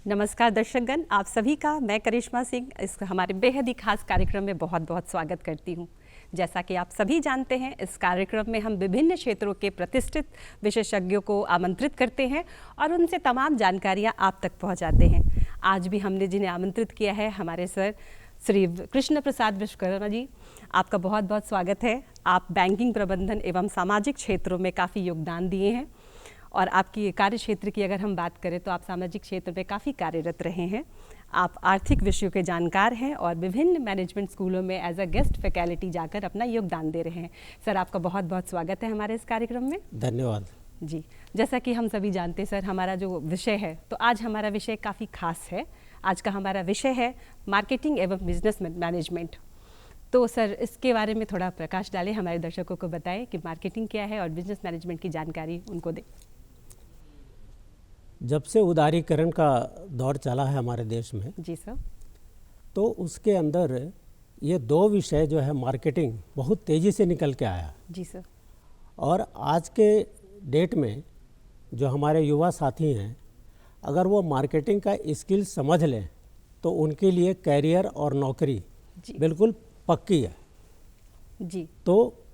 नमस्कार दर्शकगण, आप सभी का मैं करिश्मा सिंह इस हमारे बेहद ही खास कार्यक्रम में बहुत बहुत स्वागत करती हूं। जैसा कि आप सभी जानते हैं, इस कार्यक्रम में हम विभिन्न क्षेत्रों के प्रतिष्ठित विशेषज्ञों को आमंत्रित करते हैं और उनसे तमाम जानकारियां आप तक पहुंचाते हैं। आज भी हमने जिन्हें आमंत्रित किया है, हमारे सर श्री कृष्ण प्रसाद विश्वकर्मा जी, आपका बहुत बहुत स्वागत है। आप बैंकिंग प्रबंधन एवं सामाजिक क्षेत्रों में काफ़ी योगदान दिए हैं और आपकी कार्य क्षेत्र की अगर हम बात करें तो आप सामाजिक क्षेत्र में काफ़ी कार्यरत रहे हैं। आप आर्थिक विषयों के जानकार हैं और विभिन्न मैनेजमेंट स्कूलों में एज अ गेस्ट फैकल्टी जाकर अपना योगदान दे रहे हैं। सर, आपका बहुत बहुत स्वागत है हमारे इस कार्यक्रम में। धन्यवाद जी। जैसा कि हम सभी जानते हैं सर, हमारा जो विषय है, तो आज हमारा विषय काफ़ी खास है। आज का हमारा विषय है मार्केटिंग एवं बिजनेस मैनेजमेंट। तो सर, इसके बारे में थोड़ा प्रकाश डालें, हमारे दर्शकों को बताएं कि मार्केटिंग क्या है और बिजनेस मैनेजमेंट की जानकारी उनको दें। जब से उदारीकरण का दौर चला है हमारे देश में, जी सर, तो उसके अंदर ये दो विषय जो है मार्केटिंग बहुत तेज़ी से निकल के आया। जी सर। और आज के डेट में जो हमारे युवा साथी हैं, अगर वो मार्केटिंग का स्किल समझ लें तो उनके लिए कैरियर और नौकरी बिल्कुल पक्की है। जी। तो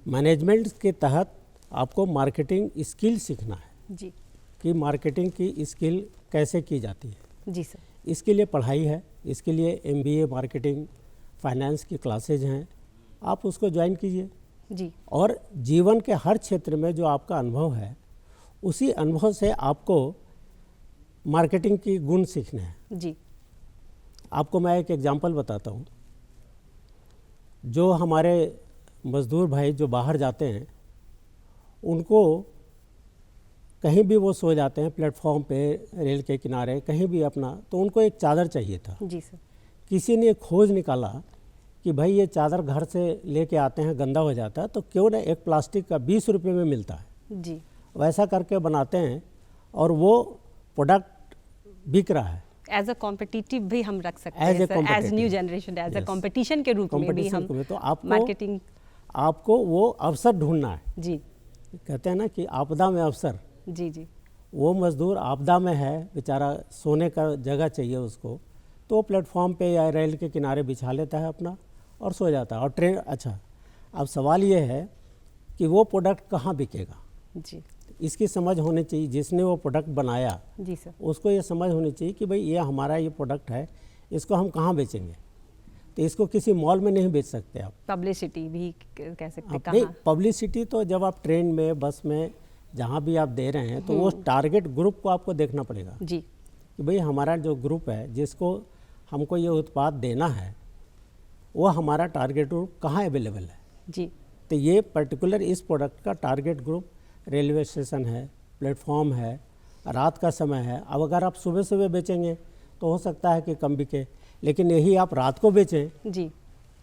मैनेजमेंट के तहत आपको मार्केटिंग स्किल सीखना है जी। कि मार्केटिंग की स्किल कैसे की जाती है। जी सर। इसके लिए पढ़ाई है, इसके लिए MBA मार्केटिंग फाइनेंस की क्लासेज हैं, आप उसको ज्वाइन कीजिए। जी। और जीवन के हर क्षेत्र में जो आपका अनुभव है, उसी अनुभव से आपको मार्केटिंग की गुण सीखने हैं। जी। आपको मैं एक एग्जांपल बताता हूँ। जो हमारे मज़दूर भाई जो बाहर जाते हैं, उनको कहीं भी वो सो जाते हैं, प्लेटफॉर्म पे, रेल के किनारे, कहीं भी अपना, तो उनको एक चादर चाहिए था। जी सर। किसी ने खोज निकाला कि भाई ये चादर घर से लेके आते हैं, गंदा हो जाता है, तो क्यों ना एक प्लास्टिक का 20 रुपये में मिलता है। जी। वैसा करके बनाते हैं और वो प्रोडक्ट बिक रहा है। एज अ कॉम्पिटिटिव भी हम रख सकते हैं sir, as new generation, as a competition के रूप में भी हम तो मार्केटिंग। आपको वो अवसर ढूंढना है। जी। कहते हैं ना कि आपदा में अवसर। जी। जी। वो मज़दूर आपदा में है, बेचारा सोने का जगह चाहिए उसको, तो वो प्लेटफॉर्म पे या रेल के किनारे बिछा लेता है अपना और सो जाता है। और ट्रेन, अच्छा, अब सवाल ये है कि वो प्रोडक्ट कहाँ बिकेगा। जी। इसकी समझ होनी चाहिए। जिसने वो प्रोडक्ट बनाया, जी सर, उसको ये समझ होनी चाहिए कि भाई ये हमारा ये प्रोडक्ट है, इसको हम कहाँ बेचेंगे। तो इसको किसी मॉल में नहीं बेच सकते आप। पब्लिसिटी भी कह सकते हैं। नहीं, कहाँ? पब्लिसिटी तो जब आप ट्रेन में, बस में, जहाँ भी आप दे रहे हैं, तो वो टारगेट ग्रुप को आपको देखना पड़ेगा जी। कि भाई हमारा जो ग्रुप है, जिसको हमको ये उत्पाद देना है, वो हमारा टारगेट ग्रुप कहाँ अवेलेबल है। जी। तो ये पर्टिकुलर इस प्रोडक्ट का टारगेट ग्रुप रेलवे स्टेशन है, प्लेटफॉर्म है, रात का समय है। अब अगर आप सुबह सुबह बेचेंगे तो हो सकता है कि कम बिके, लेकिन यही आप रात को बेचें जी।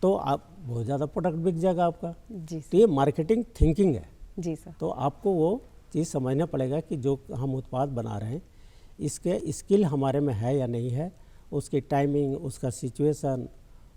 तो आप बहुत ज़्यादा प्रोडक्ट बिक जाएगा आपका। जी तो ये मार्केटिंग थिंकिंग है। जी सर। तो आपको वो चीज़ समझना पड़ेगा कि जो हम उत्पाद बना रहे हैं, इसके स्किल हमारे में है या नहीं है, उसकी टाइमिंग, उसका सिचुएशन,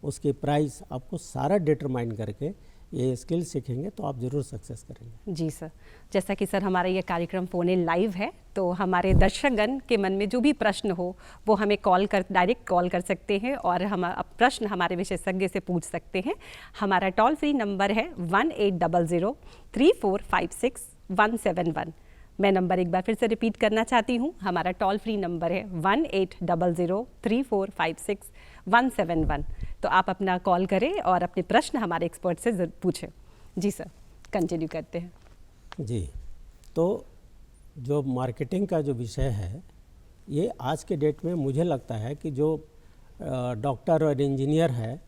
उसकी प्राइस, आपको सारा डिटरमाइन करके ये स्किल सीखेंगे तो आप ज़रूर सक्सेस करेंगे। जी सर। जैसा कि सर हमारा ये कार्यक्रम फ़ोन इन लाइव है, तो हमारे दर्शकगण के मन में जो भी प्रश्न हो वो हमें डायरेक्ट कॉल कर सकते हैं और हम प्रश्न हमारे विशेषज्ञ से पूछ सकते हैं। हमारा टोल फ्री नंबर है 1800-3456-171। मैं नंबर एक बार फिर से रिपीट करना चाहती हूँ। हमारा टोल फ्री नंबर है 1800-3456-171। तो आप अपना कॉल करें और अपने प्रश्न हमारे एक्सपर्ट से पूछें। जी सर, कंटिन्यू करते हैं। जी, तो जो मार्केटिंग का जो विषय है, ये आज के डेट में मुझे लगता है कि जो डॉक्टर और इंजीनियर है,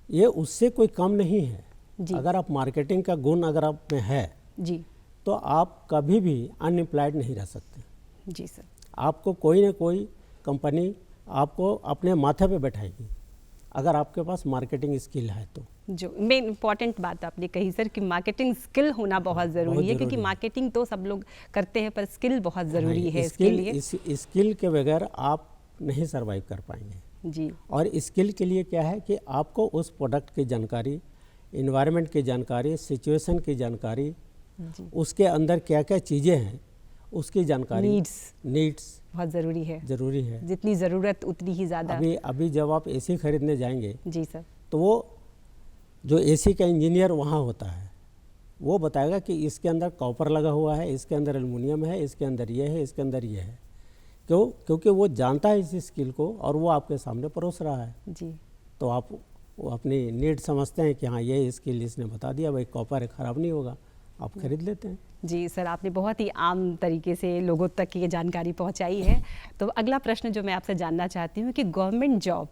ये उससे कोई कम नहीं है। अगर आप मार्केटिंग का गुण अगर आप में है जी, तो आप कभी भी अनएम्प्लॉयड नहीं रह सकते। जी सर। आपको कोई ना कोई कंपनी आपको अपने माथे पे बैठाएगी अगर आपके पास मार्केटिंग स्किल है तो। जो मेन इम्पॉर्टेंट बात आपने कही सर कि मार्केटिंग स्किल होना बहुत ज़रूरी है, क्योंकि मार्केटिंग तो सब लोग करते हैं पर स्किल बहुत ज़रूरी है इसके लिए। स्किल के बगैर आप नहीं सरवाइव कर पाएंगे। जी। और स्किल के लिए क्या है कि आपको उस प्रोडक्ट की जानकारी, इन्वायरमेंट की जानकारी, सिचुएशन की जानकारी, उसके अंदर क्या क्या चीज़ें हैं, उसकी जानकारी, नीड्स बहुत ज़रूरी है। जितनी ज़रूरत उतनी ही ज़्यादा। अभी जब आप एसी खरीदने जाएंगे जी सर, तो वो जो एसी का इंजीनियर वहाँ होता है वो बताएगा कि इसके अंदर कॉपर लगा हुआ है, इसके अंदर एल्युमिनियम है, इसके अंदर ये है, इसके अंदर ये है। क्यों? क्योंकि वो जानता है इस स्किल को और वो आपके सामने परोस रहा है जी। तो आप वो अपनी नीड समझते हैं कि हाँ ये स्किल इसने बता दिया, भाई कॉपर है, ख़राब नहीं होगा, आप खरीद लेते हैं। जी सर, आपने बहुत ही आम तरीके से लोगों तक ये जानकारी पहुंचाई है। तो अगला प्रश्न जो मैं आपसे जानना चाहती हूँ कि गवर्नमेंट जॉब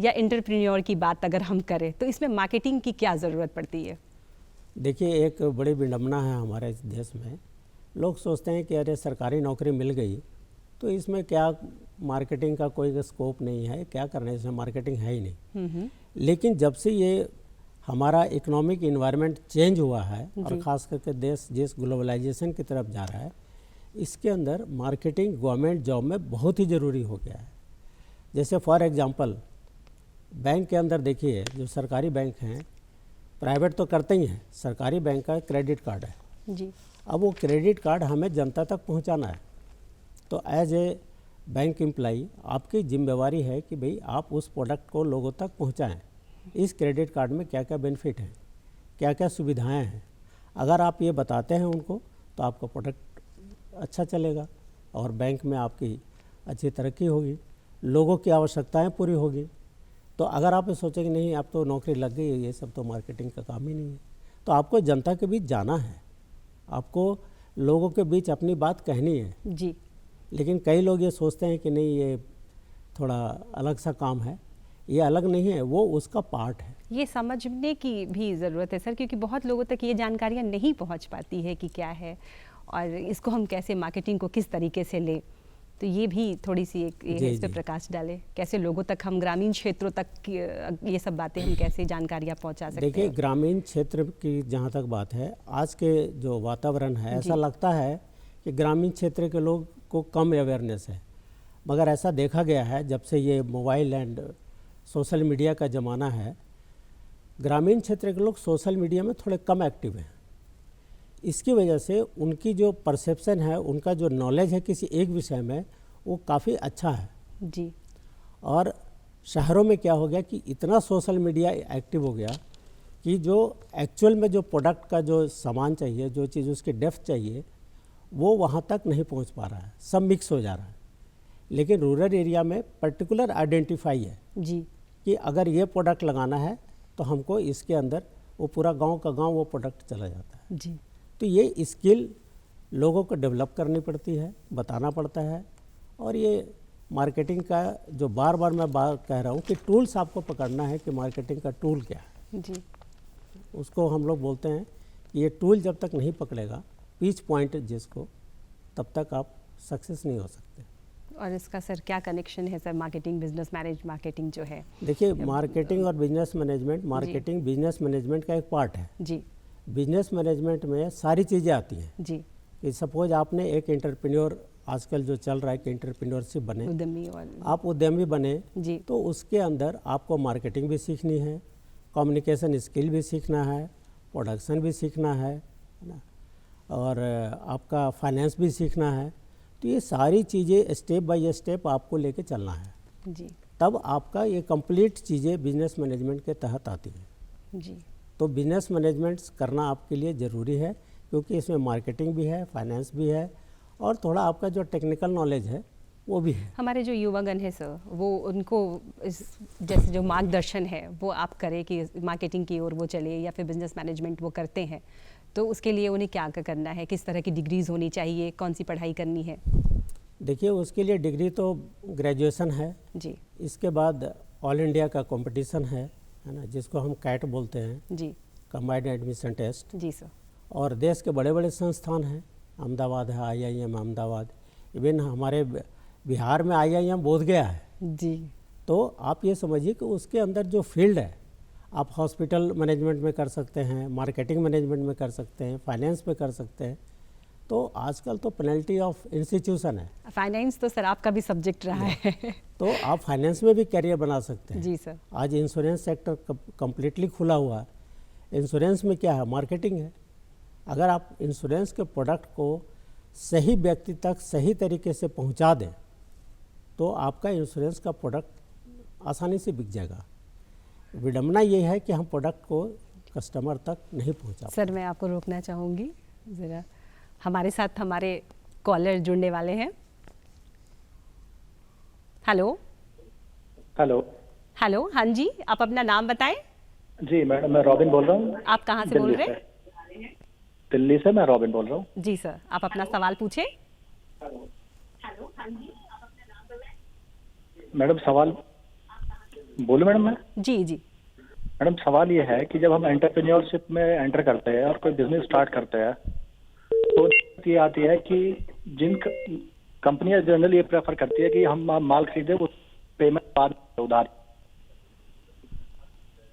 या एंटरप्रेन्योर की बात अगर हम करें तो इसमें मार्केटिंग की क्या ज़रूरत पड़ती है? देखिए, एक बड़ी विडम्बना है हमारे इस देश में। लोग सोचते हैं कि अरे सरकारी नौकरी मिल गई तो इसमें क्या मार्केटिंग का कोई स्कोप नहीं है, क्या करने, इसमें मार्केटिंग है ही नहीं। लेकिन जब से ये हमारा इकोनॉमिक इन्वायरमेंट चेंज हुआ है और ख़ास करके देश जिस ग्लोबलाइजेशन की तरफ जा रहा है, इसके अंदर मार्केटिंग गवर्नमेंट जॉब में बहुत ही ज़रूरी हो गया है। जैसे फॉर एग्जांपल बैंक के अंदर देखिए, जो सरकारी बैंक हैं, प्राइवेट तो करते ही हैं, सरकारी बैंक का क्रेडिट कार्ड है जी। अब वो क्रेडिट कार्ड हमें जनता तक पहुंचाना है, तो एज ए बैंक एम्प्लाई आपकी जिम्मेवारी है कि भाई आप उस प्रोडक्ट को लोगों तक पहुंचाएं। इस क्रेडिट कार्ड में क्या क्या बेनिफिट हैं, क्या क्या सुविधाएं हैं, अगर आप ये बताते हैं उनको तो आपका प्रोडक्ट अच्छा चलेगा और बैंक में आपकी अच्छी तरक्की होगी, लोगों की आवश्यकताएं पूरी होगी। तो अगर आप सोचें कि नहीं आप तो नौकरी लग गई है, ये सब तो मार्केटिंग का काम ही नहीं है, तो आपको जनता के बीच जाना है, आपको लोगों के बीच अपनी बात कहनी है जी। लेकिन कई लोग ये सोचते हैं कि नहीं ये थोड़ा अलग सा काम है। ये अलग नहीं है, वो उसका पार्ट है। ये समझने की भी ज़रूरत है सर, क्योंकि बहुत लोगों तक ये जानकारियाँ नहीं पहुँच पाती है कि क्या है और इसको हम कैसे मार्केटिंग को किस तरीके से लें। तो ये भी थोड़ी सी एक इस पर प्रकाश डालें, कैसे लोगों तक हम ग्रामीण क्षेत्रों तक ये सब बातें हम कैसे जानकारियाँ पहुँचा सकते हैं। देखिए, ग्रामीण क्षेत्र की जहाँ तक बात है, आज के जो वातावरण है, ऐसा लगता है कि ग्रामीण क्षेत्र के लोग को कम अवेयरनेस है, मगर ऐसा देखा गया है जब से ये मोबाइल एंड सोशल मीडिया का ज़माना है, ग्रामीण क्षेत्र के लोग सोशल मीडिया में थोड़े कम एक्टिव हैं। इसकी वजह से उनकी जो परसेप्शन है, उनका जो नॉलेज है किसी एक विषय में, वो काफ़ी अच्छा है जी। और शहरों में क्या हो गया कि इतना सोशल मीडिया एक्टिव हो गया कि जो एक्चुअल में जो प्रोडक्ट का जो सामान चाहिए, जो चीज़ उसकी डेप्थ चाहिए, वो वहाँ तक नहीं पहुँच पा रहा है, सब मिक्स हो जा रहा है। लेकिन रूरल एरिया में पर्टिकुलर आइडेंटिफाई है जी कि अगर ये प्रोडक्ट लगाना है तो हमको इसके अंदर वो पूरा गांव का गांव वो प्रोडक्ट चला जाता है जी। तो ये स्किल लोगों को डेवलप करनी पड़ती है, बताना पड़ता है। और ये मार्केटिंग का जो बार बार मैं बात कह रहा हूँ कि टूल्स आपको पकड़ना है कि मार्केटिंग का टूल क्या है जी। उसको हम लोग बोलते हैं कि ये टूल जब तक नहीं पकड़ेगा, पीच पॉइंट जिसको, तब तक आप सक्सेस नहीं हो सकते। और इसका सर क्या कनेक्शन है सर मार्केटिंग बिजनेस मार्केटिंग जो है? देखिए, मार्केटिंग और business management, marketing business management का एक पार्ट है जी। बिजनेस मैनेजमेंट में सारी चीज़ें आती हैं जी। कि सपोज आपने एक एंटरप्रेन्योर, आजकल जो चल रहा है कि एंटरप्रेन्योरशिप बने, उद्यमी, और आप उद्यमी बने जी। तो उसके अंदर आपको मार्केटिंग भी सीखनी है, कम्युनिकेशन स्किल भी सीखना है, प्रोडक्शन भी सीखना है ना, और आपका फाइनेंस भी सीखना है। तो ये सारी चीज़ें स्टेप बाय स्टेप आपको लेके चलना है जी। तब आपका ये कंप्लीट चीज़ें बिजनेस मैनेजमेंट के तहत आती हैं। जी। तो बिजनेस मैनेजमेंट करना आपके लिए ज़रूरी है क्योंकि इसमें मार्केटिंग भी है, फाइनेंस भी है और थोड़ा आपका जो टेक्निकल नॉलेज है वो भी है। हमारे जो युवागण है सर, वो उनको इस जैसे जो मार्गदर्शन है वो आप करें कि मार्केटिंग की ओर वो चले या फिर बिजनेस मैनेजमेंट वो करते हैं, तो उसके लिए उन्हें क्या करना है, किस तरह की डिग्रीज होनी चाहिए, कौन सी पढ़ाई करनी है? देखिए, उसके लिए डिग्री तो ग्रेजुएशन है जी। इसके बाद ऑल इंडिया का कंपटीशन है ना, जिसको हम कैट बोलते हैं जी। Combined admission test. जी सर। और देश के बड़े बड़े संस्थान हैं, अहमदाबाद है, IIM अहमदाबाद, इवन हमारे बिहार में IIM बोधगया है। जी। तो आप ये समझिए कि उसके अंदर जो फील्ड है, आप हॉस्पिटल मैनेजमेंट में कर सकते हैं, मार्केटिंग मैनेजमेंट में कर सकते हैं, फाइनेंस में कर सकते हैं। तो आजकल तो पेनल्टी ऑफ इंस्टीट्यूशन है। फाइनेंस तो सर आपका भी सब्जेक्ट रहा है। तो आप फाइनेंस में भी करियर बना सकते हैं। जी सर। आज इंश्योरेंस सेक्टर कम्प्लीटली खुला हुआ है। इंश्योरेंस में क्या है, मार्केटिंग है। अगर आप इंश्योरेंस के प्रोडक्ट को सही व्यक्ति तक सही तरीके से पहुंचा दें तो आपका इंश्योरेंस का प्रोडक्ट आसानी से बिक जाएगा। विडंबना ये है कि हम प्रोडक्ट को कस्टमर तक नहीं पहुंचा सर मैं आपको रोकना चाहूँगी ज़रा, हमारे साथ हमारे कॉलर जुड़ने वाले हैं। Hello hello. हेलो, हाँ जी, आप अपना नाम बताएं। जी मैडम, मैं रॉबिन बोल रहा हूँ। आप कहाँ से बोल दिल्ली रहे हैं? से। दिल्ली से मैं रॉबिन बोल रहा हूँ। जी सर, आप अपना सवाल पूछें। मैडम सवाल बोलूँ मैडम मैं? जी जी। मैडम सवाल ये है कि जब हम एंटरप्रेन्योरशिप में एंटर करते हैं और कोई बिजनेस स्टार्ट करते हैं तो ये आती है कि जिन कंपनियां जनरली ये प्रेफर करती है कि हम माल खरीदे वो पेमेंट बाद में उधार,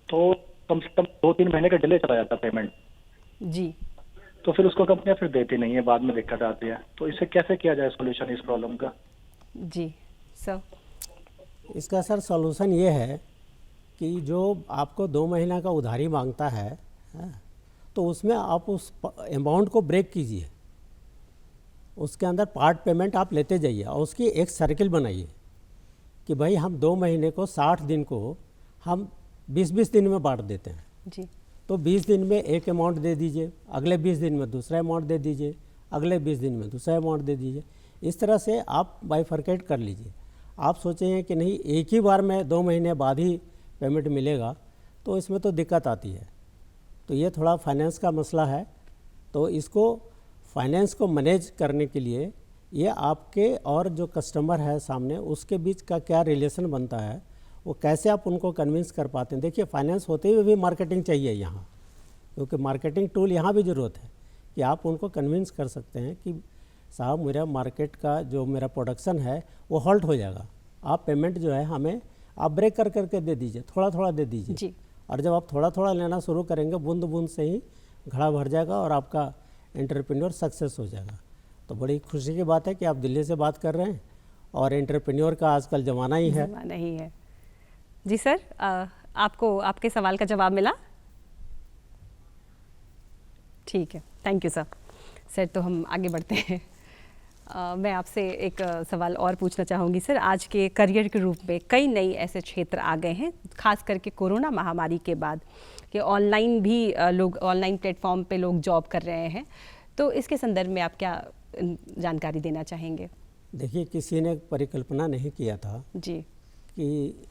तो कम से कम 2-3 महीने का डिले चला जाता है पेमेंट। जी तो फिर उसको कंपनियां फिर देती नहीं है, बाद में दिक्कत आती है। तो इसे कैसे किया जाए सोल्यूशन इस प्रॉब्लम का? जी सर। इसका सर सॉल्यूशन ये है कि जो आपको 2 महीना का उधारी मांगता है, तो उसमें आप उस अमाउंट को ब्रेक कीजिए, उसके अंदर पार्ट पेमेंट आप लेते जाइए और उसकी एक सर्किल बनाइए कि भाई हम 2 महीने को 60 दिन को हम 20-20 दिन में बांट देते हैं। जी तो 20 दिन में एक अमाउंट दे दीजिए, अगले 20 दिन में दूसरा अमाउंट दे दीजिए, अगले 20 दिन में दूसरा अमाउंट दे दीजिए। इस तरह से आप बाइफरकेट कर लीजिए। आप सोचेंगे कि नहीं एक ही बार में 2 महीने बाद ही पेमेंट मिलेगा, तो इसमें तो दिक्कत आती है। तो ये थोड़ा फाइनेंस का मसला है। तो इसको फाइनेंस को मैनेज करने के लिए ये आपके और जो कस्टमर है सामने उसके बीच का क्या रिलेशन बनता है, वो कैसे आप उनको कन्विंस कर पाते हैं। देखिए फाइनेंस होते हुए भी मार्केटिंग चाहिए यहाँ, क्योंकि मार्केटिंग टूल यहाँ भी ज़रूरत है कि आप उनको कन्विंस कर सकते हैं कि साहब मेरा मार्केट का जो मेरा प्रोडक्शन है वो हॉल्ट हो जाएगा, आप पेमेंट जो है हमें आप ब्रेक कर करके दे दीजिए, थोड़ा थोड़ा दे दीजिए। जी। और जब आप थोड़ा थोड़ा लेना शुरू करेंगे बूंद बूंद से ही घड़ा भर जाएगा और आपका एंटरप्रेन्योर सक्सेस हो जाएगा। तो बड़ी खुशी की बात है कि आप दिल्ली से बात कर रहे हैं और एंटरप्रेन्योर का आजकल ज़माना ही है। ज़माना ही है। जी सर, आपको आपके सवाल का जवाब मिला? ठीक है, थैंक यू सर। सर तो हम आगे बढ़ते हैं। मैं आपसे एक सवाल और पूछना चाहूँगी सर। आज के करियर के रूप में कई नई ऐसे क्षेत्र आ गए हैं, खास करके कोरोना महामारी के बाद, कि ऑनलाइन भी लोग ऑनलाइन प्लेटफॉर्म पे लोग जॉब कर रहे हैं। तो इसके संदर्भ में आप क्या जानकारी देना चाहेंगे? देखिए किसी ने परिकल्पना नहीं किया था जी कि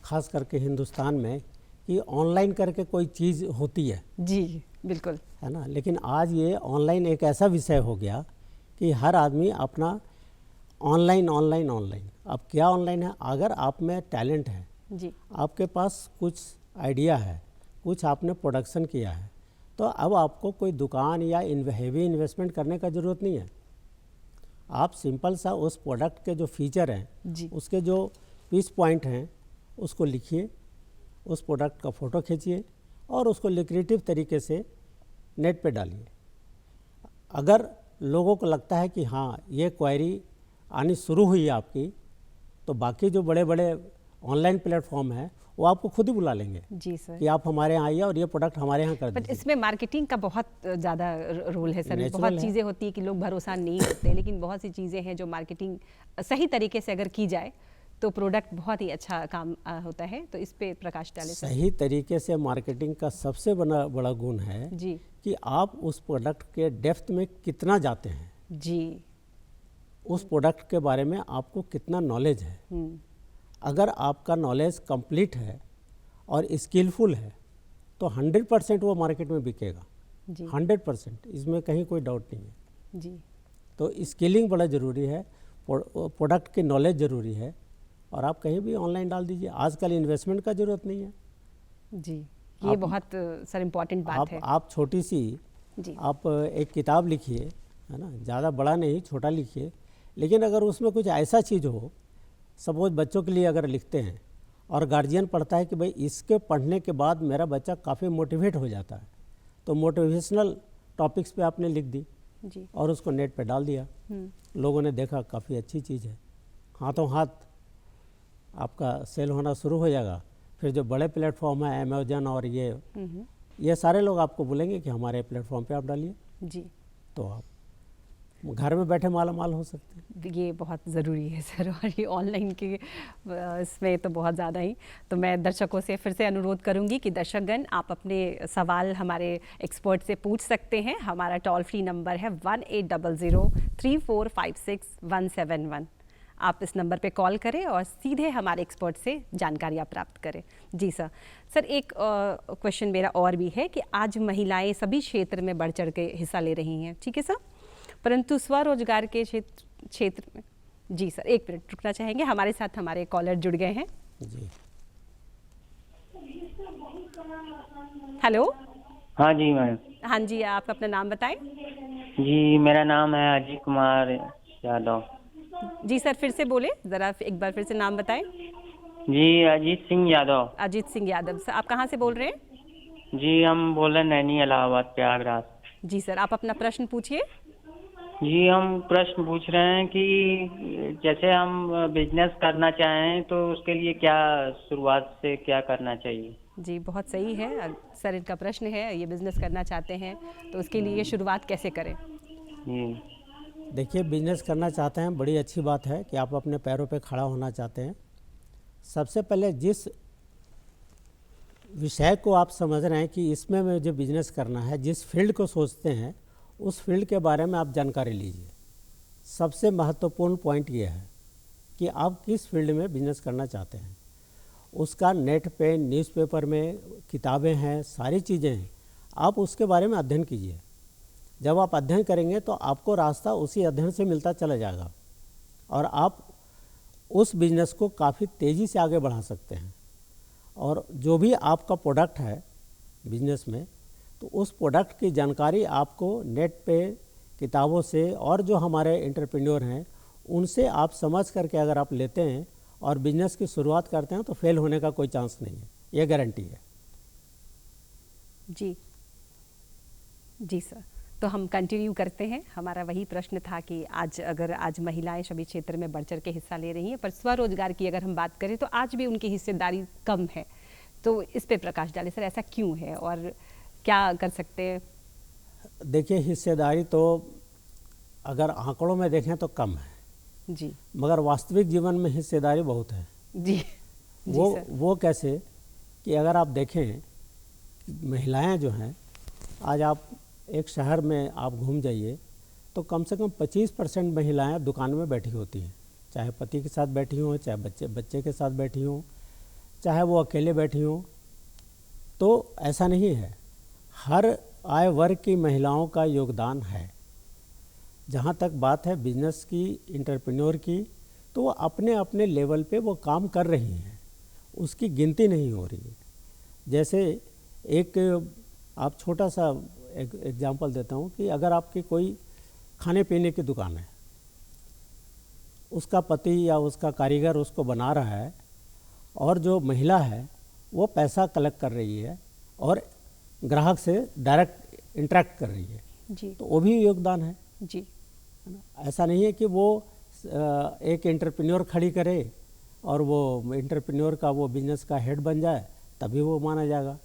खास करके हिंदुस्तान में कि ऑनलाइन करके कोई चीज़ होती है। जी बिल्कुल, है ना। लेकिन आज ये ऑनलाइन एक ऐसा विषय हो गया कि हर आदमी अपना ऑनलाइन ऑनलाइन ऑनलाइन। अब क्या ऑनलाइन है, अगर आप में टैलेंट है, जी आपके पास कुछ आइडिया है, कुछ आपने प्रोडक्शन किया है, तो अब आपको कोई दुकान या हेवी इन्वेस्टमेंट करने का ज़रूरत नहीं है। आप सिंपल सा उस प्रोडक्ट के जो फीचर हैं, जी उसके जो पिच पॉइंट हैं उसको लिखिए, उस प्रोडक्ट का फ़ोटो खींचिए और उसको लिक्रेटिव तरीके से नेट पे डालिए। अगर लोगों को लगता है कि हाँ ये क्वेरी आनी शुरू हुई है आपकी, तो बाकी जो बड़े बड़े ऑनलाइन प्लेटफॉर्म हैं वो आपको खुद ही बुला लेंगे जी सर। कि आप हमारे यहाँ आइए और ये प्रोडक्ट हमारे यहाँ कर बट दीजिए। इसमें मार्केटिंग का बहुत ज़्यादा रोल है सर। Natural बहुत है। चीज़ें होती है कि लोग भरोसा नहीं करते, लेकिन बहुत सी चीज़ें हैं जो मार्केटिंग सही तरीके से अगर की जाए तो प्रोडक्ट बहुत ही अच्छा काम होता है। तो इस पे प्रकाश डालें सर। सही तरीके से मार्केटिंग का सबसे बड़ा गुण है जी कि आप उस प्रोडक्ट के डेप्थ में कितना जाते हैं, जी। उस प्रोडक्ट के बारे में आपको कितना नॉलेज है। अगर आपका नॉलेज कंप्लीट है और स्किलफुल है तो 100% वो मार्केट में बिकेगा। जी 100%, इसमें कहीं कोई डाउट नहीं है। जी तो स्किलिंग बड़ा ज़रूरी है, प्रोडक्ट की नॉलेज ज़रूरी है, और आप कहीं भी ऑनलाइन डाल दीजिए। आजकल इन्वेस्टमेंट का ज़रूरत नहीं है। जी, ये बहुत सर इम्पॉर्टेंट बात है। आप छोटी सी जी आप एक किताब लिखिए, है ना, ज़्यादा बड़ा नहीं छोटा लिखिए, लेकिन अगर उसमें कुछ ऐसा चीज़ हो, सपोज बच्चों के लिए अगर लिखते हैं और गार्जियन पढ़ता है कि भाई इसके पढ़ने के बाद मेरा बच्चा काफ़ी मोटिवेट हो जाता है, तो मोटिवेशनल टॉपिक्स पे आपने लिख दी जी और उसको नेट पे डाल दिया, लोगों ने देखा काफ़ी अच्छी चीज़ है, हाथों हाथ आपका सेल होना शुरू हो जाएगा। फिर जो बड़े प्लेटफॉर्म है अमेजन और ये सारे लोग आपको बोलेंगे कि हमारे प्लेटफॉर्म पे आप डालिए, जी। तो आप घर में बैठे माला माल हो सकते हैं। ये बहुत ज़रूरी है सर, और ये ऑनलाइन के इसमें तो बहुत ज़्यादा ही। तो मैं दर्शकों से फिर से अनुरोध करूंगी कि दर्शकगण आप अपने सवाल हमारे एक्सपर्ट से पूछ सकते हैं। हमारा टोल फ्री नंबर है 1800-3456-171। आप इस नंबर पे कॉल करें और सीधे हमारे एक्सपर्ट से जानकारी आप प्राप्त करें। जी सर। सर एक क्वेश्चन मेरा और भी है कि आज महिलाएं सभी क्षेत्र में बढ़ चढ़ के हिस्सा ले रही हैं, ठीक है सर, परंतु स्वरोजगार के क्षेत्र में। जी सर, एक मिनट रुकना चाहेंगे, हमारे साथ हमारे कॉलर जुड़ गए हैं। जी हेलो। हाँ जी मैम। हाँ जी, आप अपना नाम बताएं। जी मेरा नाम है अजीत कुमार यादव। जी सर, फिर से बोले ज़रा, एक बार फिर से नाम बताएं। जी अजीत सिंह यादव। अजीत सिंह यादव। सर आप कहाँ से बोल रहे हैं? जी हम बोल रहे हैं नैनी इलाहाबाद प्रयागराज। जी सर, आप अपना प्रश्न पूछिए। जी हम प्रश्न पूछ रहे हैं कि जैसे हम बिजनेस करना चाहें तो उसके लिए क्या शुरुआत से क्या करना चाहिए? जी बहुत सही है सर, इनका प्रश्न है, ये बिज़नेस करना चाहते हैं तो उसके लिए शुरुआत कैसे करें? जी देखिए, बिजनेस करना चाहते हैं, बड़ी अच्छी बात है कि आप अपने पैरों पे खड़ा होना चाहते हैं। सबसे पहले जिस विषय को आप समझ रहे हैं कि इसमें मुझे बिजनेस करना है, जिस फील्ड को सोचते हैं उस फील्ड के बारे में आप जानकारी लीजिए। सबसे महत्वपूर्ण पॉइंट ये है कि आप किस फील्ड में बिजनेस करना चाहते हैं। उसका नेट पे, न्यूज़पेपर में किताबें हैं, सारी चीज़ें हैं, आप उसके बारे में अध्ययन कीजिए। जब आप अध्ययन करेंगे तो आपको रास्ता उसी अध्ययन से मिलता चला जाएगा और आप उस बिज़नेस को काफ़ी तेज़ी से आगे बढ़ा सकते हैं। और जो भी आपका प्रोडक्ट है बिजनेस में, तो उस प्रोडक्ट की जानकारी आपको नेट पे, किताबों से, और जो हमारे एंटरप्रेन्योर हैं उनसे आप समझ करके अगर आप लेते हैं और बिजनेस की शुरुआत करते हैं तो फेल होने का कोई चांस नहीं है, ये गारंटी है। जी जी सर, तो हम कंटिन्यू करते हैं। हमारा वही प्रश्न था कि आज महिलाएं सभी क्षेत्र में बढ़ चढ़ के हिस्सा ले रही हैं, पर स्वरोजगार की अगर हम बात करें तो आज भी उनकी हिस्सेदारी कम है। तो इस पे प्रकाश डालें सर, ऐसा क्यों है और क्या कर सकते हैं? देखिए, हिस्सेदारी तो अगर आंकड़ों में देखें तो कम है जी, मगर वास्तविक जीवन में हिस्सेदारी बहुत है। जी, वो कैसे कि अगर आप देखें, महिलाएं जो हैं, आज आप एक शहर में आप घूम जाइए तो कम से कम 25% महिलाएं दुकान में बैठी होती हैं, चाहे पति के साथ बैठी हों, चाहे बच्चे के साथ बैठी हों, चाहे वो अकेले बैठी हों। तो ऐसा नहीं है, हर आय वर्ग की महिलाओं का योगदान है। जहाँ तक बात है बिजनेस की, इंटरप्रेन्योर की, तो वो अपने अपने लेवल पे वो काम कर रही हैं, उसकी गिनती नहीं हो रही है। जैसे एक आप छोटा सा एक एग्जांपल देता हूँ कि अगर आपकी कोई खाने पीने की दुकान है, उसका पति या उसका कारीगर उसको बना रहा है और जो महिला है वो पैसा कलेक्ट कर रही है और ग्राहक से डायरेक्ट इंटरेक्ट कर रही है, जी, तो वो भी योगदान है। जी, ऐसा नहीं है कि वो एक एंटरप्रेन्योर खड़ी करे और वो एंटरप्रेन्योर का वो बिजनेस का हेड बन जाए तभी वो माना जाएगा।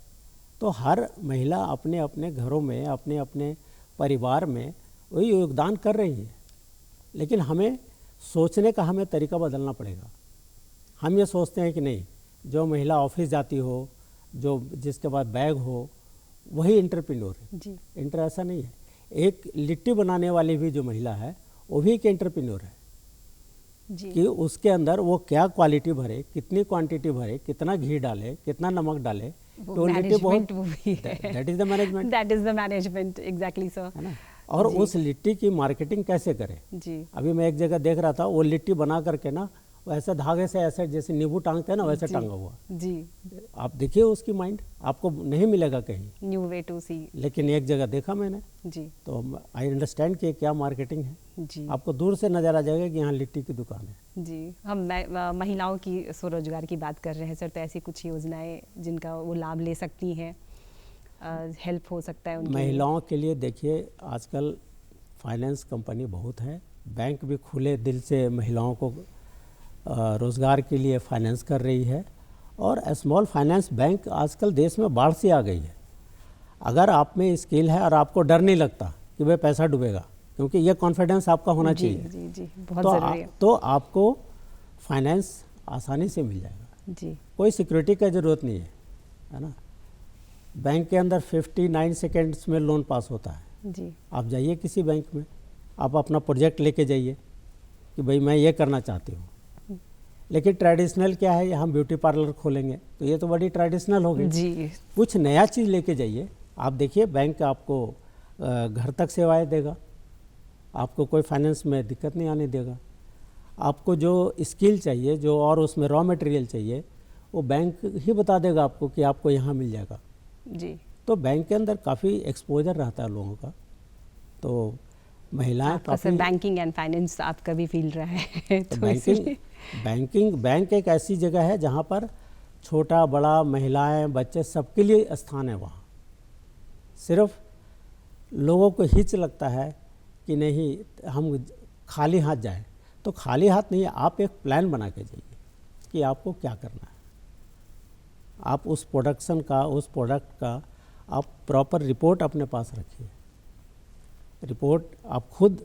तो हर महिला अपने अपने घरों में, अपने अपने परिवार में वही योगदान कर रही है, लेकिन हमें सोचने का हमें तरीका बदलना पड़ेगा। हम ये सोचते हैं कि नहीं, जो महिला ऑफिस जाती हो, जो जिसके पास बैग हो, वही एंटरप्रेन्योर है। जी, ऐसा नहीं है। एक लिट्टी बनाने वाली भी जो महिला है वो भी एक एंटरप्रेन्योर है जी, कि उसके अंदर वो क्या क्वालिटी भरे, कितनी क्वांटिटी भरे, कितना घी डाले, कितना नमक डाले, वो मैनेजमेंट वो भी है। That is the management, that is the management, exactly sir, है ना। और उस लिट्टी की मार्केटिंग कैसे करें। जी, अभी मैं एक जगह देख रहा था, वो लिट्टी बना करके ना वैसे धागे से ऐसे जैसे नींबू टांगते हैं ना, वैसे टांगा हुआ। जी, आप देखिए उसकी माइंड, आपको नहीं मिलेगा कहीं, न्यू वे टू सी। लेकिन एक जगह देखा मैंने, जी, तो आई अंडरस्टैंड कि क्या मार्केटिंग है। जी, आपको दूर से नजर आ जाएगा कि यहाँ लिट्टी की दुकान है। जी। हम महिलाओं की स्वरोजगार की बात कर रहे हैं सर, तो ऐसी कुछ योजनाएं जिनका वो लाभ ले सकती हैं, हेल्प हो सकता है उनके लिए? महिलाओं के लिए देखिए, आजकल फाइनेंस कंपनी बहुत है, बैंक भी खुले दिल से महिलाओं को रोज़गार के लिए फाइनेंस कर रही है। और स्मॉल फाइनेंस बैंक आजकल देश में बाढ़ से आ गई है। अगर आप में स्किल है और आपको डर नहीं लगता कि भाई पैसा डूबेगा, क्योंकि ये कॉन्फिडेंस आपका होना जी चाहिए। जी जी, बहुत तो ज़रूरी है। तो आपको फाइनेंस आसानी से मिल जाएगा, जी कोई सिक्योरिटी का ज़रूरत नहीं है ना। बैंक के अंदर 59 सेकेंड्स में लोन पास होता है। जी आप जाइए किसी बैंक में, आप अपना प्रोजेक्ट लेके जाइए कि भाई मैं ये करना चाहती हूँ। लेकिन ट्रेडिशनल क्या है, हम ब्यूटी पार्लर खोलेंगे, तो ये तो बड़ी ट्रेडिशनल हो गई। जी कुछ नया चीज़ लेके जाइए। आप देखिए बैंक आपको घर तक सेवाएं देगा, आपको कोई फाइनेंस में दिक्कत नहीं आने देगा। आपको जो स्किल चाहिए, जो और उसमें रॉ मटेरियल चाहिए, वो बैंक ही बता देगा आपको कि आपको यहाँ मिल जाएगा। जी, तो बैंक के अंदर काफ़ी एक्सपोजर रहता है लोगों का। तो महिलाएं आपका सर काफ़ी बैंकिंग एंड फाइनेंस आपका भी फील्ड रहा है तो बैंकिंग बैंक एक ऐसी जगह है जहाँ पर छोटा बड़ा, महिलाएं, बच्चे, सबके लिए स्थान है। वहाँ सिर्फ लोगों को हिच लगता है कि नहीं हम खाली हाथ जाएं, तो खाली हाथ नहीं, आप एक प्लान बना के जाइए कि आपको क्या करना है। आप उस प्रोडक्शन का, उस प्रोडक्ट का आप प्रॉपर रिपोर्ट अपने पास रखिए। रिपोर्ट आप खुद,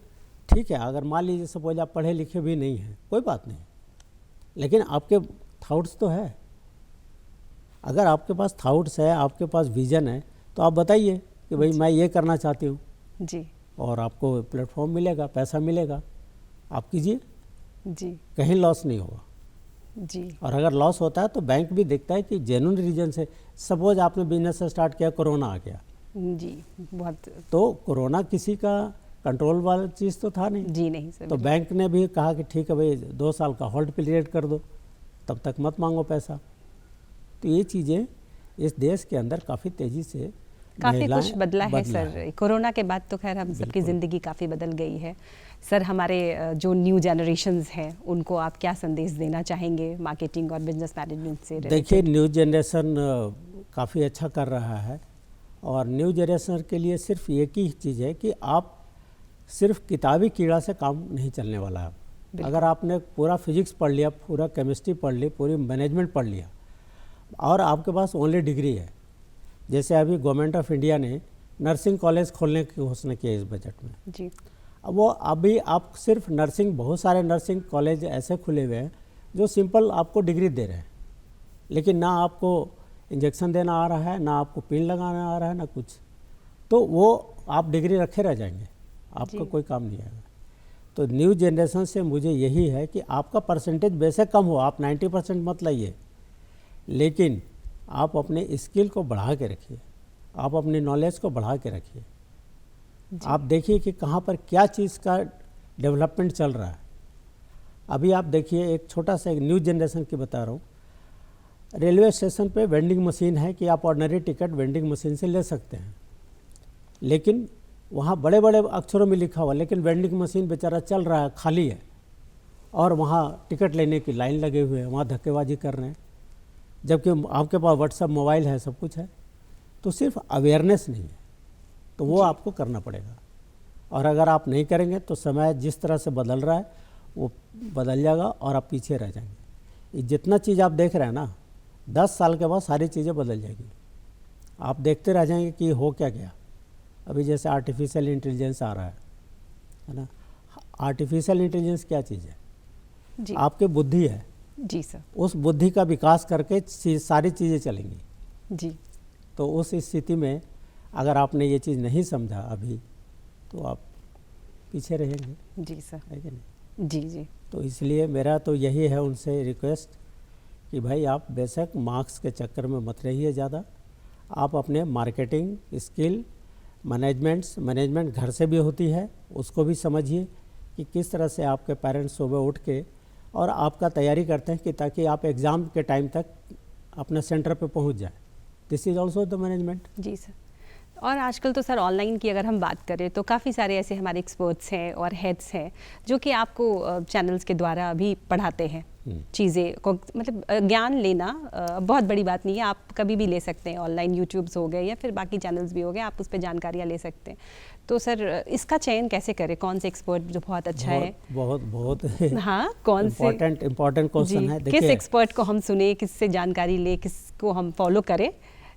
ठीक है, अगर मान लीजिए सपोज आप पढ़े लिखे भी नहीं हैं, कोई बात नहीं, लेकिन आपके थाउट्स तो है। अगर आपके पास थाउट्स है, आपके पास विजन है, तो आप बताइए कि भाई मैं ये करना चाहती हूँ, जी और आपको प्लेटफॉर्म मिलेगा, पैसा मिलेगा, आप कीजिए, जी कहीं लॉस नहीं होगा। जी और अगर लॉस होता है तो बैंक भी देखता है कि जेन्युइन रीजन से। सपोज आपने बिजनेस स्टार्ट किया, कोरोना आ गया, जी, बहुत तो कोरोना किसी का कंट्रोल वाला चीज़ तो था नहीं। जी नहीं सर, तो बैंक ने भी कहा कि ठीक है भाई 2 साल का होल्ड पीरियड कर दो, तब तक मत मांगो पैसा। तो ये चीज़ें इस देश के अंदर काफ़ी तेज़ी से काफ़ी महिलाएं कुछ बदला है सर। है। कोरोना के बाद तो खैर हम सबकी ज़िंदगी काफ़ी बदल गई है। सर हमारे जो न्यू जनरेशन्स हैं उनको आप क्या संदेश देना चाहेंगे मार्केटिंग और बिजनेस मैनेजमेंट से related? देखिए न्यू जनरेशन काफ़ी अच्छा कर रहा है, और न्यू जनरेशन के लिए सिर्फ एक ही चीज़ है कि आप सिर्फ किताबी कीड़ा से काम नहीं चलने वाला है। अगर आपने पूरा फिजिक्स पढ़ लिया, पूरा केमिस्ट्री पढ़ ली, पूरी मैनेजमेंट पढ़ लिया, और आपके पास ओनली डिग्री है, जैसे अभी गवर्नमेंट ऑफ इंडिया ने नर्सिंग कॉलेज खोलने की घोषणा की है इस बजट में। जी अब वो अभी आप सिर्फ नर्सिंग, बहुत सारे नर्सिंग कॉलेज ऐसे खुले हुए हैं जो सिंपल आपको डिग्री दे रहे हैं, लेकिन ना आपको इंजेक्शन देना आ रहा है, ना आपको पिन लगाना आ रहा है, ना कुछ। तो वो आप डिग्री रखे रह जाएंगे, आपका कोई काम नहीं आएगा। तो न्यू जनरेशन से मुझे यही है कि आपका परसेंटेज बेशक कम हो, आप 90% मत लाइए, लेकिन आप अपने स्किल को बढ़ा के रखिए, आप अपनी नॉलेज को बढ़ा के रखिए। आप देखिए कि कहाँ पर क्या चीज़ का डेवलपमेंट चल रहा है। अभी आप देखिए, एक छोटा सा एक न्यू जनरेशन की बता रहा हूँ, रेलवे स्टेशन पे वेंडिंग मशीन है कि आप ऑर्डिनरी टिकट वेंडिंग मशीन से ले सकते हैं, लेकिन वहाँ बड़े बड़े अक्षरों में लिखा हुआ, लेकिन वेंडिंग मशीन बेचारा चल रहा है, खाली है, और वहाँ टिकट लेने की लाइन लगे हुए हैं, वहाँ धक्केबाजी कर रहे हैं, जबकि आपके पास व्हाट्सएप, मोबाइल है, सब कुछ है। तो सिर्फ अवेयरनेस नहीं है, तो वो आपको करना पड़ेगा। और अगर आप नहीं करेंगे तो समय जिस तरह से बदल रहा है वो बदल जाएगा और आप पीछे रह जाएंगे। ये जितना चीज़ आप देख रहे हैं ना, 10 साल के बाद सारी चीज़ें बदल जाएगी, आप देखते रह जाएंगे कि हो क्या गया। अभी जैसे आर्टिफिशियल इंटेलिजेंस आ रहा है ना। आर्टिफिशियल इंटेलिजेंस क्या चीज़ है? जी आपकी बुद्धि है, जी सर, उस बुद्धि का विकास करके सारी चीज़ें चलेंगी। जी तो उस स्थिति में अगर आपने ये चीज़ नहीं समझा अभी, तो आप पीछे रहेंगे, जी सर, है कि नहीं? जी जी तो इसलिए मेरा तो यही है उनसे रिक्वेस्ट कि भाई आप बेशक मार्क्स के चक्कर में मत रहिए ज़्यादा, आप अपने मार्केटिंग स्किल, मैनेजमेंट घर से भी होती है, उसको भी समझिए कि किस तरह से आपके पेरेंट्स सुबह उठ के और आपका तैयारी करते हैं कि ताकि आप एग्ज़ाम के टाइम तक अपने सेंटर पे पहुंच जाए। This is also the management. जी सर। और आजकल तो सर ऑनलाइन की अगर हम बात करें तो काफ़ी सारे ऐसे हमारे एक्सपर्ट्स हैं और हेड्स हैं जो कि आपको चैनल्स के द्वारा अभी पढ़ाते हैं चीज़ें को, मतलब ज्ञान लेना बहुत बड़ी बात नहीं है, आप कभी भी ले सकते हैं। ऑनलाइन यूट्यूब्स हो गए या फिर बाकी चैनल्स भी हो गए, आप उस पर जानकारियाँ ले सकते हैं। तो सर इसका चयन कैसे करें, कौन से एक्सपर्ट जो बहुत अच्छा है? बहुत हाँ, कौन से इम्पोर्टेंट क्वेश्चन है। किस एक्सपर्ट को हम सुने, किससे जानकारी ले, किसको हम फॉलो करें,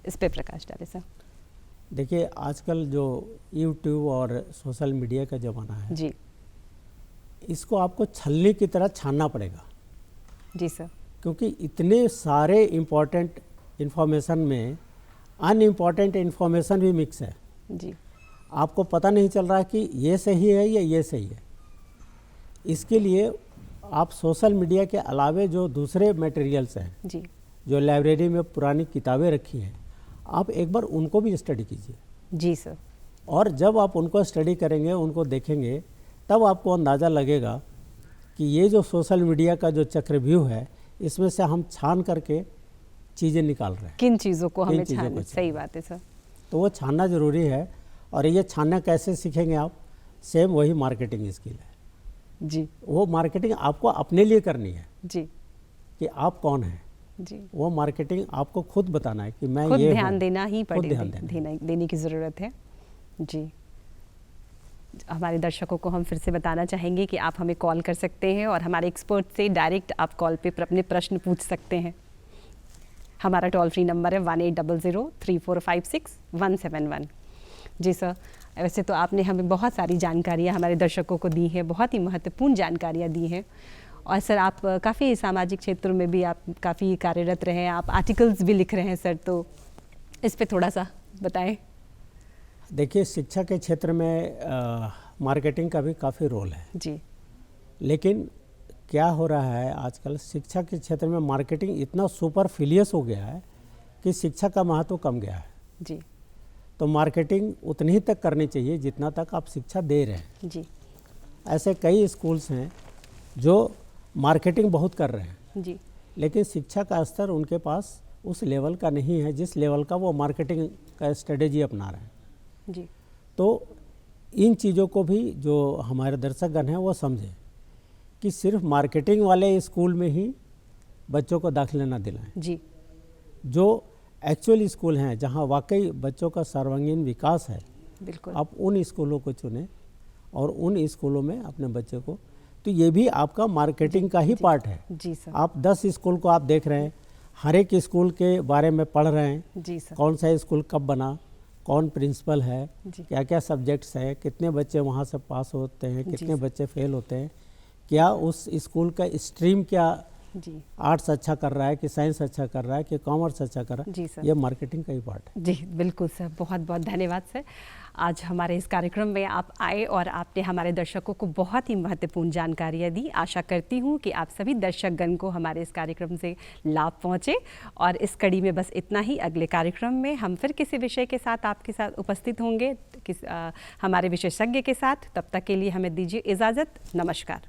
इस पे प्रकाश डालें सर। देखिए, आजकल जो यूट्यूब और सोशल मीडिया का ज़माना है, जी इसको आपको छलनी की तरह छानना पड़ेगा, जी सर। क्योंकि इतने सारे इम्पोर्टेंट इन्फॉर्मेशन में अनइम्पॉर्टेंट इन्फॉर्मेशन भी मिक्स है। जी आपको पता नहीं चल रहा कि ये सही है या ये सही है। इसके लिए आप सोशल मीडिया के अलावे जो दूसरे मटेरियल्स हैं, जी जो लाइब्रेरी में पुरानी किताबें रखी हैं, आप एक बार उनको भी स्टडी कीजिए। जी सर। और जब आप उनको स्टडी करेंगे, उनको देखेंगे, तब आपको अंदाज़ा लगेगा कि ये जो सोशल मीडिया का जो चक्रव्यूह है, इसमें से हम छान करके चीज़ें निकाल रहे हैं। किन चीज़ों को किन हमें चीज़ों को छानना, सही बात है सर। तो वो छानना ज़रूरी है। और ये छानना कैसे सीखेंगे आप? सेम वही मार्केटिंग स्किल है। जी वो मार्केटिंग आपको अपने लिए करनी है जी कि आप कौन हैं। जी, वो मार्केटिंग आपको खुद बताना है कि मैं खुद ये ध्यान हूँ। देना ही खुद ध्यान पड़ेगा, देने की ज़रूरत है। जी, हमारे दर्शकों को हम फिर से बताना चाहेंगे कि आप हमें कॉल कर सकते हैं और हमारे एक्सपर्ट से डायरेक्ट आप कॉल पे अपने प्रश्न पूछ सकते हैं। हमारा टोल फ्री नंबर है 1800-3456-171। जी सर, वैसे तो आपने हमें बहुत सारी जानकारियाँ हमारे दर्शकों को दी हैं, बहुत ही महत्वपूर्ण जानकारियाँ दी हैं। और सर, आप काफ़ी सामाजिक क्षेत्रों में भी आप काफ़ी कार्यरत रहे हैं, आप आर्टिकल्स भी लिख रहे हैं सर, तो इस पे थोड़ा सा बताएं। देखिए, शिक्षा के क्षेत्र में मार्केटिंग का भी काफ़ी रोल है। जी लेकिन क्या हो रहा है आजकल, शिक्षा के क्षेत्र में मार्केटिंग इतना सुपरफिलियस हो गया है कि शिक्षा का महत्व कम गया है। जी तो मार्केटिंग उतनी ही तक करनी चाहिए जितना तक आप शिक्षा दे रहे हैं। जी ऐसे कई स्कूल्स हैं जो मार्केटिंग बहुत कर रहे हैं, जी लेकिन शिक्षा का स्तर उनके पास उस लेवल का नहीं है जिस लेवल का वो मार्केटिंग का स्ट्रेटेजी अपना रहे हैं। जी तो इन चीज़ों को भी जो हमारे दर्शकगण हैं वो समझें कि सिर्फ मार्केटिंग वाले स्कूल में ही बच्चों को दाखिला न दिलाएं। जी जो एक्चुअल स्कूल हैं जहां वाकई बच्चों का सर्वांगीण विकास है, बिल्कुल। आप उन स्कूलों को चुनें और उन स्कूलों में अपने बच्चे को, तो ये भी आपका मार्केटिंग का ही पार्ट है। जी सर। आप 10 स्कूल को आप देख रहे हैं, हर एक स्कूल के बारे में पढ़ रहे हैं, जी सर। कौन सा स्कूल कब बना, कौन प्रिंसिपल है, जी। क्या क्या सब्जेक्ट्स हैं, कितने बच्चे वहाँ से पास होते हैं, जी कितने सर। बच्चे फेल होते हैं, क्या उस स्कूल का स्ट्रीम क्या जी आर्ट्स अच्छा कर रहा है कि साइंस अच्छा कर रहा है कि कॉमर्स अच्छा कर रहा जी है। सर। ये मार्केटिंग का ही पार्ट है। जी बिल्कुल सर, बहुत बहुत धन्यवाद सर। आज हमारे इस कार्यक्रम में आप आए और आपने हमारे दर्शकों को बहुत ही महत्वपूर्ण जानकारियाँ दी। आशा करती हूँ कि आप सभी दर्शकगण को हमारे इस कार्यक्रम से लाभ पहुँचे। और इस कड़ी में बस इतना ही। अगले कार्यक्रम में हम फिर किसी विषय के साथ आपके साथ उपस्थित होंगे, हमारे विशेषज्ञ के साथ। तब तक के लिए हमें दीजिए इजाज़त। नमस्कार।